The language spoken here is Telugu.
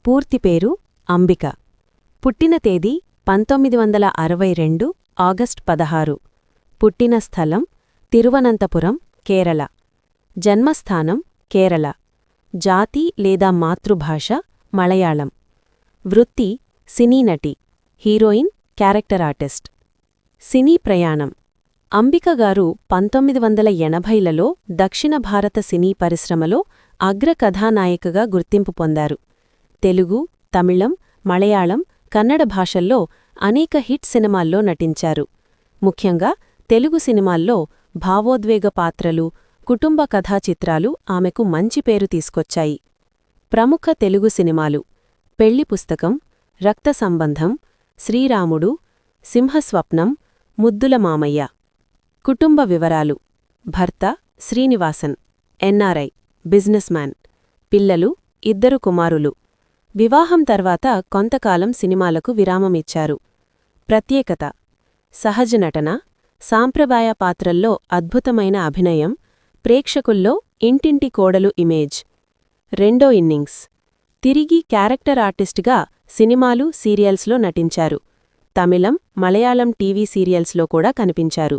పూర్తి పేరు అంబిక. పుట్టిన తేదీ 1962 ఆగస్టు 16. పుట్టిన స్థలం తిరువనంతపురం, కేరళ. జన్మస్థానం కేరళ. జాతి లేదా మాతృభాష మలయాళం. వృత్తి సినీ నటి, హీరోయిన్, క్యారెక్టర్ ఆర్టిస్ట్. సినీ ప్రయాణం. అంబికగారు 1980లలో దక్షిణ భారత సినీ పరిశ్రమలో అగ్ర కథానాయికగా గుర్తింపు పొందారు. తెలుగు, తమిళం, మలయాళం, కన్నడ భాషల్లో అనేక హిట్ సినిమాల్లో నటించారు. ముఖ్యంగా తెలుగు సినిమాల్లో భావోద్వేగ పాత్రలు, కుటుంబ కథా చిత్రాలు ఆమెకు మంచి పేరు తీసుకొచ్చాయి. ప్రముఖ తెలుగు సినిమాలు: పెళ్లి పుస్తకం, రక్త సంబంధం, శ్రీరాముడు, సింహస్వప్నం, ముద్దుల మామయ్య. కుటుంబ వివరాలు: భర్త శ్రీనివాసన్, ఎన్ఆర్ఐ, బిజినెస్ మ్యాన్. పిల్లలు 2 కుమారులు. వివాహం తర్వాత కొంతకాలం సినిమాలకు విరామమిచ్చారు. ప్రత్యేకత: సహజ నటన, సాంప్రదాయ పాత్రల్లో అద్భుతమైన అభినయం, ప్రేక్షకుల్లో ఇంటింటి కోడలు ఇమేజ్. రెండో ఇన్నింగ్స్: తిరిగి క్యారెక్టర్ ఆర్టిస్ట్గా సినిమాలు, సీరియల్స్లో నటించారు. తమిళం, మలయాళం టీవీ సీరియల్స్లో కూడా కనిపించారు.